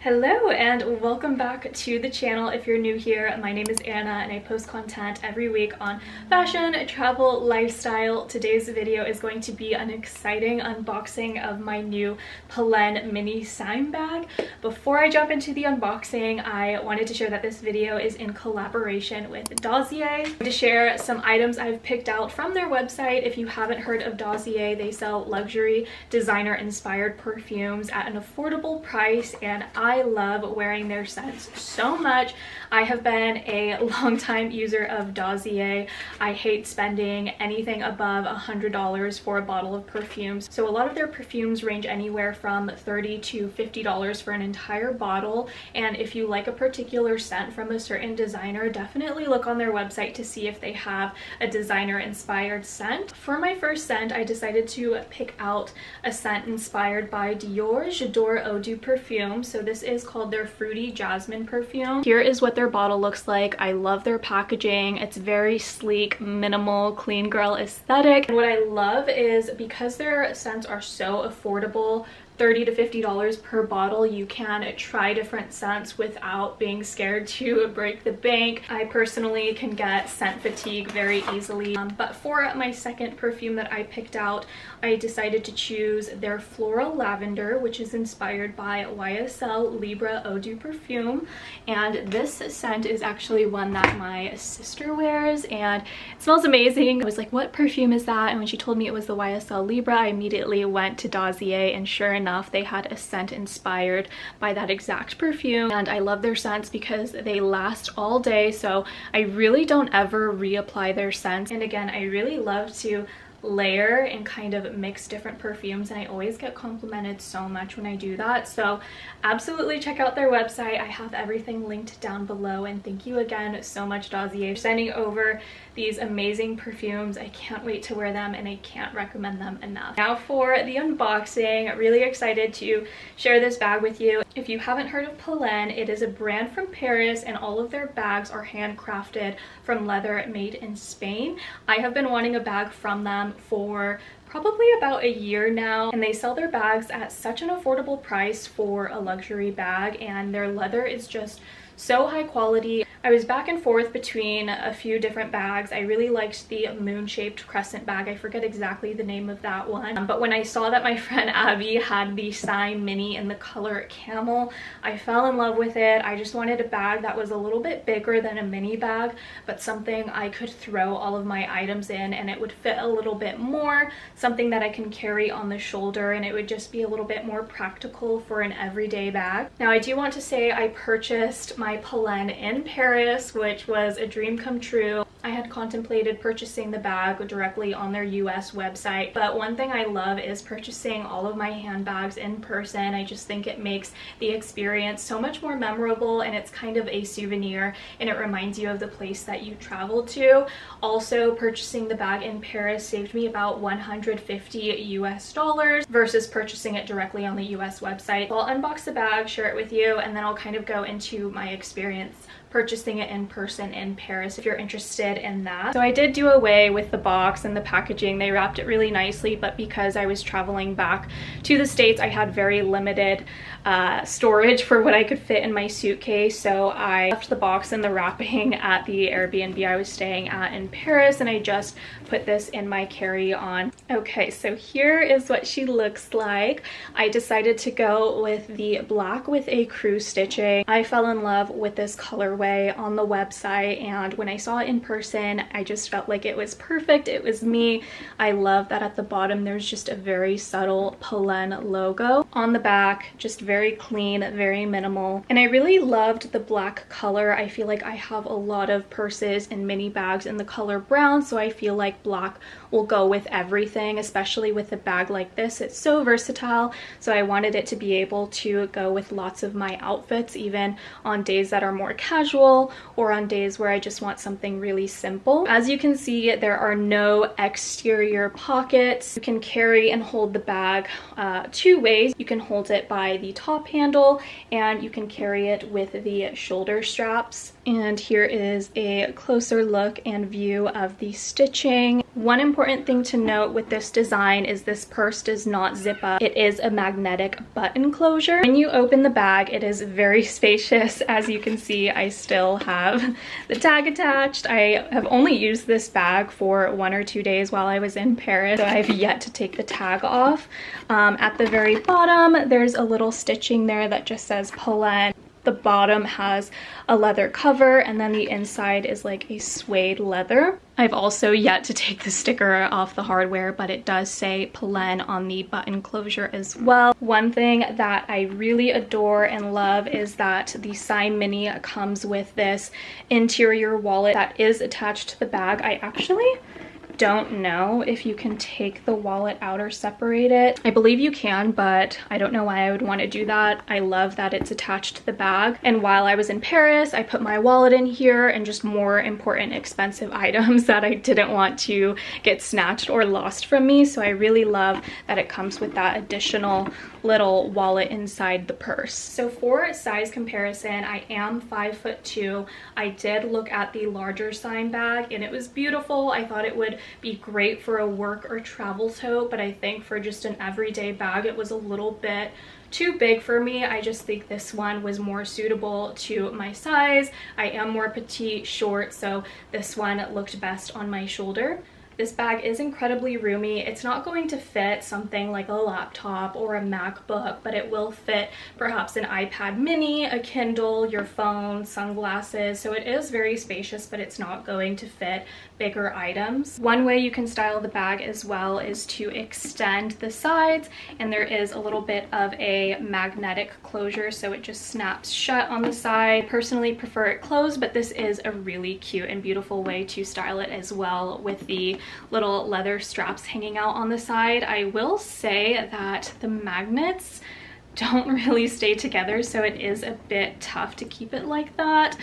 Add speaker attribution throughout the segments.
Speaker 1: Hello and welcome back to the channel. If you're new here, my name is Anna and I post content every week on fashion, travel, lifestyle. Today's video is going to be an exciting unboxing of my new Polene mini cyme bag. Before I jump into the unboxing, I wanted to share that this video is in collaboration with Dossier to share some items I've picked out from their website. If you haven't heard of Dossier, they sell luxury designer inspired perfumes at an affordable price, and I love wearing their scents so much. I have been a long-time user of Dossier. I hate spending anything above $100 for a bottle of perfumes. So a lot of their perfumes range anywhere from $30 to $50 for an entire bottle. And if you like a particular scent from a certain designer, definitely look on their website to see if they have a designer inspired scent. For my first scent, I decided to pick out a scent inspired by Dior J'adore Eau de Perfume. So this is called their Fruity Jasmine perfume. Here is what their bottle looks like. I love their packaging. It's very sleek, minimal, clean girl aesthetic. And what I love is because their scents are so affordable, $30 to $50 per bottle, you can try different scents without being scared to break the bank. I personally can get scent fatigue very easily. But for my second perfume that I picked out, I decided to choose their Floral Lavender, which is inspired by YSL Libre Eau de Perfume. And this scent is actually one that my sister wears and it smells amazing. I was like, what perfume is that? And when she told me it was the YSL Libre, I immediately went to Dossier, and sure enough, they had a scent inspired by that exact perfume. And I love their scents because they last all day, so I really don't ever reapply their scents. And again, I really love to layer and kind of mix different perfumes, and I always get complimented so much when I do that. So absolutely check out their website. I have everything linked down below, and thank you again so much, Dossier, for sending over these amazing perfumes. I can't wait to wear them and I can't recommend them enough. Now for the unboxing, really excited to share this bag with you. If you haven't heard of Polene, it is a brand from Paris and all of their bags are handcrafted from leather made in Spain. I have been wanting a bag from them for probably about a year now, and they sell their bags at such an affordable price for a luxury bag, and their leather is just so high quality. I was back and forth between a few different bags. I really liked the moon-shaped crescent bag. I forget exactly the name of that one. But when I saw that my friend Abby had the cyme mini in the color camel, I fell in love with it. I just wanted a bag that was a little bit bigger than a mini bag, but something I could throw all of my items in and it would fit a little bit more, something that I can carry on the shoulder, and it would just be a little bit more practical for an everyday bag. Now I do want to say I purchased my Polene in Paris, which was a dream come true. I had contemplated purchasing the bag directly on their US website, but one thing I love is purchasing all of my handbags in person. I just think it makes the experience so much more memorable, and it's kind of a souvenir and it reminds you of the place that you traveled to. Also, purchasing the bag in Paris saved me about $150 US versus purchasing it directly on the US website. So I'll unbox the bag, share it with you, and then I'll kind of go into my experience purchasing it in person in Paris if you're interested in that. So I did do away with the box and the packaging. They wrapped it really nicely, but because I was traveling back to the States, I had very limited storage for what I could fit in my suitcase. So I left the box and the wrapping at the Airbnb I was staying at in Paris, and I just put this in my carry-on. Okay, so here is what she looks like. I decided to go with the black with a crew stitching. I fell in love with this colorway on the website, and when I saw it in person, I just felt like it was perfect. It was me. I love that at the bottom there's just a very subtle Polene logo. On the back, just very clean, very minimal. And I really loved the black color. I feel like I have a lot of purses and mini bags in the color brown, so I feel like black will go with everything, especially with a bag like this. It's so versatile, so I wanted it to be able to go with lots of my outfits, even on days that are more casual or on days where I just want something really simple. As you can see, there are no exterior pockets. You can carry and hold the bag two ways. You can hold it by the top handle and you can carry it with the shoulder straps. And here is a closer look and view of the stitching. One important thing to note with this design is this purse does not zip up. It is a magnetic button closure. When you open the bag, it is very spacious. As you can see, I still have the tag attached. I have only used this bag for 1 or 2 days while I was in Paris, so I have yet to take the tag off. At the very bottom, there's a little stitching there that just says Polne. The bottom has a leather cover and then the inside is like a suede leather. I've also yet to take the sticker off the hardware, but it does say Polne on the button closure as well. One thing that I really adore and love is that the cyme mini comes with this interior wallet that is attached to the bag. I actually don't know if you can take the wallet out or separate it. I believe you can, but I don't know why I would want to do that. I love that it's attached to the bag. And while I was in Paris, I put my wallet in here and just more important expensive items that I didn't want to get snatched or lost from me. So I really love that it comes with that additional little wallet inside the purse. So for size comparison, I am 5'2". I did look at the larger cyme bag and it was beautiful. I thought it would be great for a work or travel tote, but I think for just an everyday bag, it was a little bit too big for me. I just think this one was more suitable to my size. I am more petite, short, so this one looked best on my shoulder. This bag is incredibly roomy. It's not going to fit something like a laptop or a MacBook, but it will fit perhaps an iPad mini, a Kindle, your phone, sunglasses. So it is very spacious, but it's not going to fit bigger items. One way you can style the bag as well is to extend the sides, and there is a little bit of a magnetic closure, so it just snaps shut on the side. I personally prefer it closed, but this is a really cute and beautiful way to style it as well with the little leather straps hanging out on the side. I will say that the magnets don't really stay together, so it is a bit tough to keep it like that.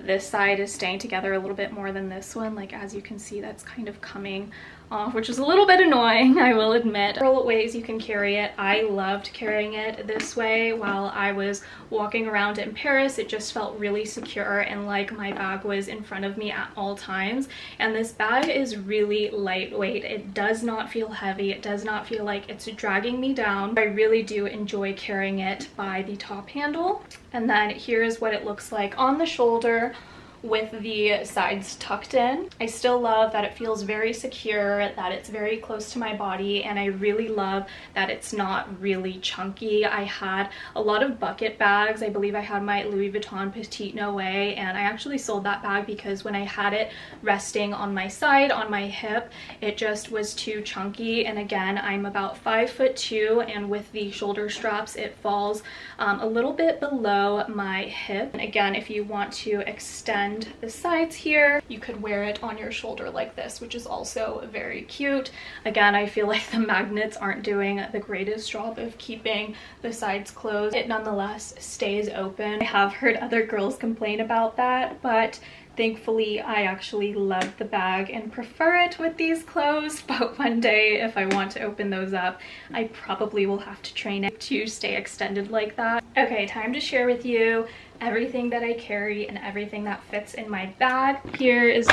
Speaker 1: This side is staying together a little bit more than this one. Like, as you can see, that's kind of coming off, which is a little bit annoying, I will admit. Several ways you can carry it. I loved carrying it this way while I was walking around in Paris. It just felt really secure and like my bag was in front of me at all times. And this bag is really lightweight. It does not feel heavy. It does not feel like it's dragging me down. I really do enjoy carrying it by the top handle. And then here's what it looks like on the shoulder with the sides tucked in. I still love that it feels very secure, that it's very close to my body, and I really love that it's not really chunky. I had a lot of bucket bags. I believe I had my Louis Vuitton Petite Noe, and I actually sold that bag because when I had it resting on my side, on my hip, it just was too chunky. And again, I'm about 5'2", and with the shoulder straps, it falls a little bit below my hip. And again, if you want to extend the sides here, you could wear it on your shoulder like this, which is also very cute. Again, I feel like the magnets aren't doing the greatest job of keeping the sides closed. It nonetheless stays open. I have heard other girls complain about that, but thankfully, I actually love the bag and prefer it with these closed, but one day if I want to open those up, I probably will have to train it to stay extended like that. Okay, time to share with you everything that I carry and everything that fits in my bag. Here is,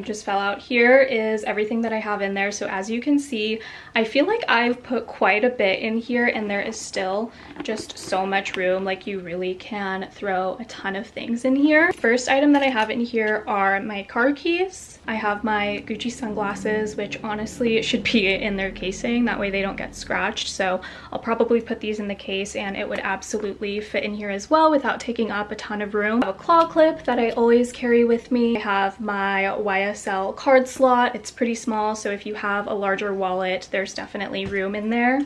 Speaker 1: just fell out. Here is everything that I have in there. So as you can see, I feel like I've put quite a bit in here and there is still just so much room. Like, you really can throw a ton of things in here. First item that I have in here are my car keys. I have my Gucci sunglasses, which honestly should be in their casing. That way they don't get scratched. So I'll probably put these in the case and it would absolutely fit in here as well without taking up a ton of room. I have a claw clip that I always carry with me. I have my YSL card slot. It's pretty small, so if you have a larger wallet, there's definitely room in there.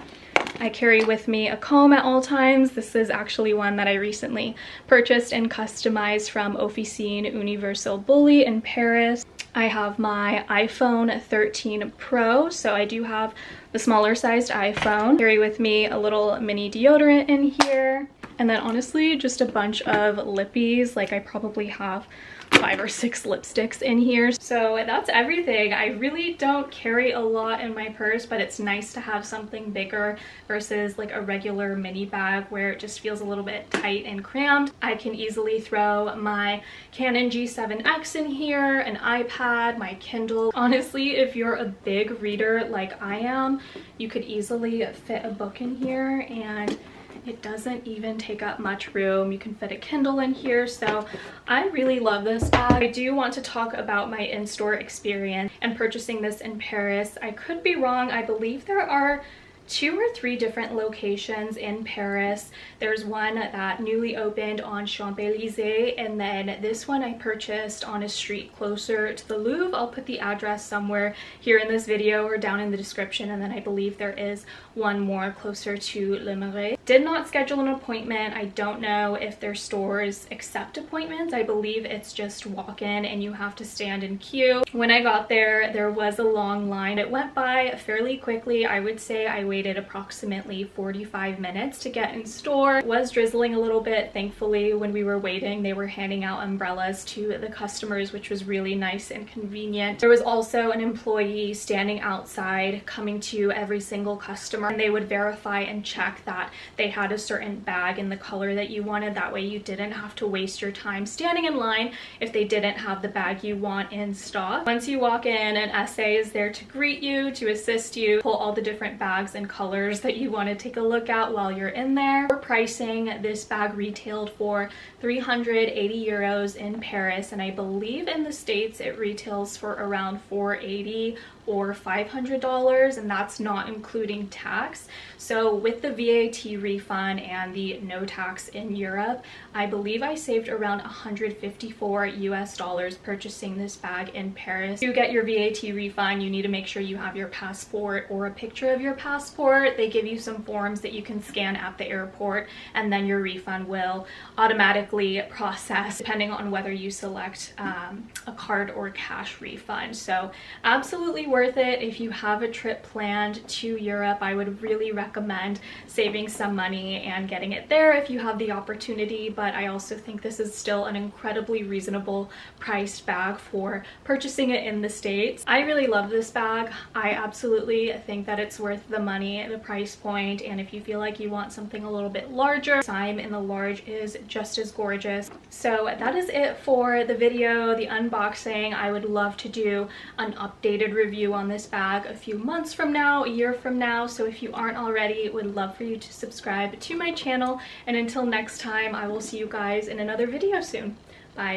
Speaker 1: I carry with me a comb at all times. This is actually one that I recently purchased and customized from Officine Universal Bully in Paris. I have my iPhone 13 Pro, so I do have the smaller sized iPhone. Carry with me a little mini deodorant in here. And then honestly, just a bunch of lippies. Like I probably have 5 or 6 lipsticks in here. So that's everything. I really don't carry a lot in my purse, but it's nice to have something bigger versus like a regular mini bag where it just feels a little bit tight and crammed. I can easily throw my Canon G7X in here, an iPad, my Kindle. Honestly, if you're a big reader like I am, you could easily fit a book in here, and it doesn't even take up much room. You can fit a Kindle in here, so I really love this bag. I do want to talk about my in-store experience and purchasing this in Paris. I could be wrong. I believe there are 2 or 3 different locations in Paris. There's one that newly opened on Champs-Élysées, and then this one I purchased on a street closer to the Louvre. I'll put the address somewhere here in this video or down in the description, and then I believe there is one more closer to Le Marais. Did not schedule an appointment. I don't know if their stores accept appointments. I believe it's just walk-in and you have to stand in queue. When I got there, there was a long line. It went by fairly quickly. I would say I waited approximately 45 minutes to get in store. It was drizzling a little bit. Thankfully, when we were waiting, they were handing out umbrellas to the customers, which was really nice and convenient. There was also an employee standing outside coming to every single customer, and they would verify and check that they had a certain bag in the color that you wanted. That way you didn't have to waste your time standing in line if they didn't have the bag you want in stock. Once you walk in, an SA is there to greet you, to assist you, pull all the different bags and colors that you want to take a look at while you're in there. For pricing, this bag retailed for 380 euros in Paris, and I believe in the States it retails for around 480 or $500, and that's not including tax. So with the VAT refund and the no tax in Europe, I believe I saved around 154 US dollars purchasing this bag in Paris. To get your VAT refund, you need to make sure you have your passport or a picture of your passport. They give you some forms that you can scan at the airport, and then your refund will automatically process depending on whether you select a card or cash refund. So absolutely worth it. If you have a trip planned to Europe, I would really recommend saving some money and getting it there if you have the opportunity. But I also think this is still an incredibly reasonable priced bag for purchasing it in the States. I really love this bag. I absolutely think that it's worth the money, the price point, and if you feel like you want something a little bit larger, Cyme in the large is just as gorgeous. So that is it for the video, the unboxing. I would love to do an updated review on this bag a few months from now, a year from now. So if you aren't already, would love for you to subscribe to my channel. And until next time, I will see you guys in another video soon. Bye.